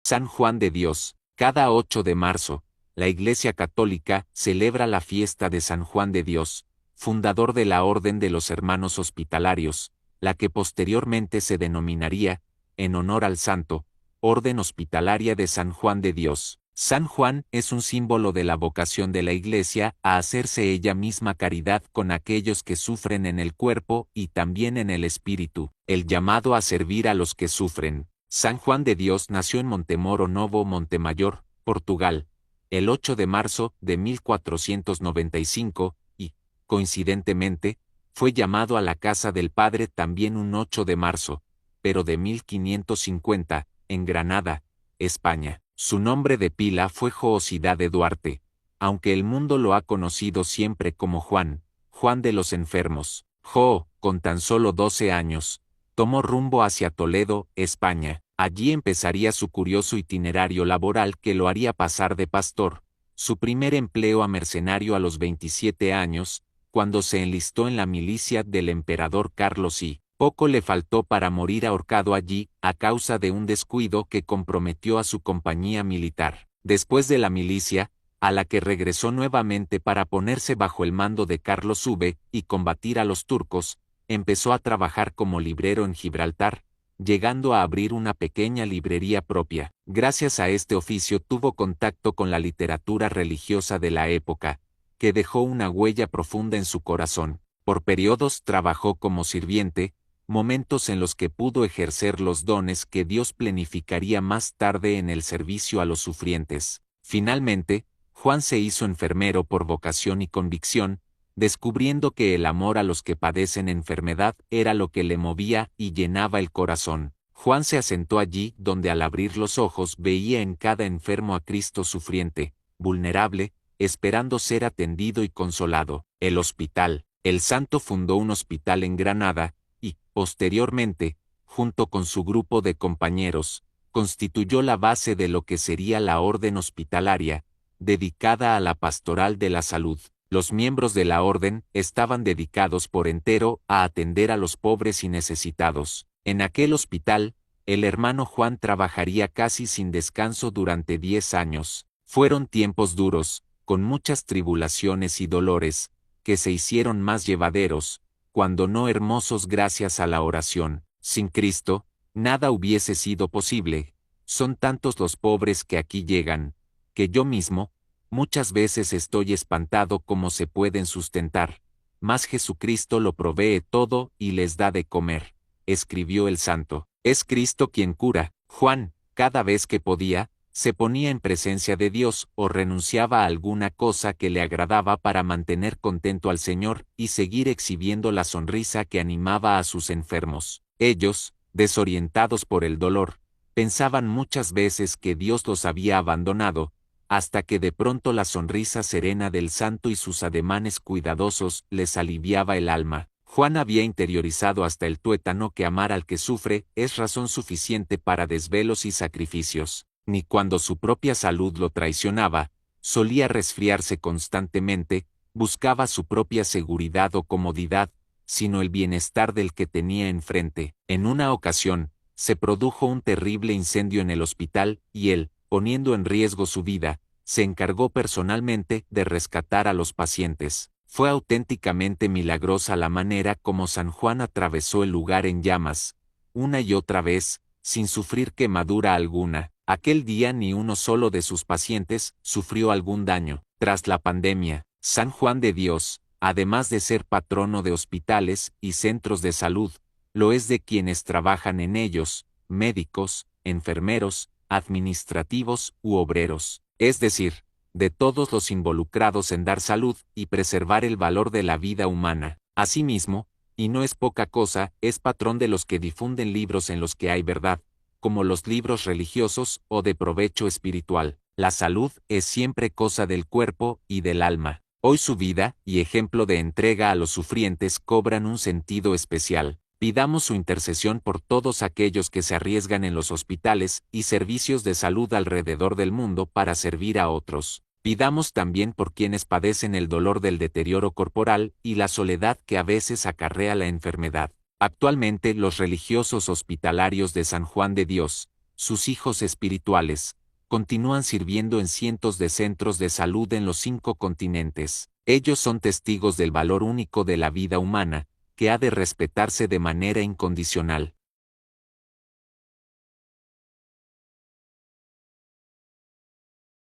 San Juan de Dios. Cada 8 de marzo, la Iglesia Católica celebra la fiesta de San Juan de Dios, fundador de la Orden de los Hermanos Hospitalarios, la que posteriormente se denominaría, en honor al santo, Orden Hospitalaria de San Juan de Dios. San Juan es un símbolo de la vocación de la Iglesia a hacerse ella misma caridad con aquellos que sufren en el cuerpo y también en el espíritu, el llamado a servir a los que sufren. San Juan de Dios nació en Montemoro Novo, Montemayor, Portugal, el 8 de marzo de 1495, y, coincidentemente, fue llamado a la casa del Padre también un 8 de marzo, pero de 1550, en Granada, España. Su nombre de pila fue Joosidad de Duarte, aunque el mundo lo ha conocido siempre como Juan, Juan de los Enfermos. Joo, con tan solo 12 años, tomó rumbo hacia Toledo, España. Allí empezaría su curioso itinerario laboral que lo haría pasar de pastor, su primer empleo a mercenario a los 27 años, cuando se enlistó en la milicia del emperador Carlos I. Poco le faltó para morir ahorcado allí, a causa de un descuido que comprometió a su compañía militar. Después de la milicia, a la que regresó nuevamente para ponerse bajo el mando de Carlos V y combatir a los turcos, empezó a trabajar como librero en Gibraltar, llegando a abrir una pequeña librería propia. Gracias a este oficio tuvo contacto con la literatura religiosa de la época, que dejó una huella profunda en su corazón. Por periodos trabajó como sirviente, momentos en los que pudo ejercer los dones que Dios planificaría más tarde en el servicio a los sufrientes. Finalmente, Juan se hizo enfermero por vocación y convicción, descubriendo que el amor a los que padecen enfermedad era lo que le movía y llenaba el corazón. Juan se asentó allí donde al abrir los ojos veía en cada enfermo a Cristo sufriente, vulnerable, esperando ser atendido y consolado. El hospital. El santo fundó un hospital en Granada, y, posteriormente, junto con su grupo de compañeros, constituyó la base de lo que sería la Orden Hospitalaria, dedicada a la pastoral de la salud. Los miembros de la orden estaban dedicados por entero a atender a los pobres y necesitados. En aquel hospital, el hermano Juan trabajaría casi sin descanso durante 10 años. Fueron tiempos duros, con muchas tribulaciones y dolores, que se hicieron más llevaderos, cuando no hermosos gracias a la oración. Sin Cristo, nada hubiese sido posible. Son tantos los pobres que aquí llegan, que yo mismo, muchas veces estoy espantado cómo se pueden sustentar, mas Jesucristo lo provee todo y les da de comer, escribió el santo. Es Cristo quien cura. Juan, cada vez que podía, se ponía en presencia de Dios o renunciaba a alguna cosa que le agradaba para mantener contento al Señor y seguir exhibiendo la sonrisa que animaba a sus enfermos. Ellos, desorientados por el dolor, pensaban muchas veces que Dios los había abandonado, hasta que de pronto la sonrisa serena del santo y sus ademanes cuidadosos les aliviaba el alma. Juan había interiorizado hasta el tuétano que amar al que sufre es razón suficiente para desvelos y sacrificios. Ni cuando su propia salud lo traicionaba, solía resfriarse constantemente, buscaba su propia seguridad o comodidad, sino el bienestar del que tenía enfrente. En una ocasión, se produjo un terrible incendio en el hospital y él, poniendo en riesgo su vida, se encargó personalmente de rescatar a los pacientes. Fue auténticamente milagrosa la manera como San Juan atravesó el lugar en llamas, una y otra vez, sin sufrir quemadura alguna. Aquel día ni uno solo de sus pacientes sufrió algún daño. Tras la pandemia, San Juan de Dios, además de ser patrono de hospitales y centros de salud, lo es de quienes trabajan en ellos, médicos, enfermeros, administrativos u obreros, es decir, de todos los involucrados en dar salud y preservar el valor de la vida humana. Asimismo, y no es poca cosa, es patrón de los que difunden libros en los que hay verdad, como los libros religiosos o de provecho espiritual. La salud es siempre cosa del cuerpo y del alma. Hoy su vida y ejemplo de entrega a los sufrientes cobran un sentido especial. Pidamos su intercesión por todos aquellos que se arriesgan en los hospitales y servicios de salud alrededor del mundo para servir a otros. Pidamos también por quienes padecen el dolor del deterioro corporal y la soledad que a veces acarrea la enfermedad. Actualmente los religiosos hospitalarios de San Juan de Dios, sus hijos espirituales, continúan sirviendo en cientos de centros de salud en los 5 continentes. Ellos son testigos del valor único de la vida humana, que ha de respetarse de manera incondicional.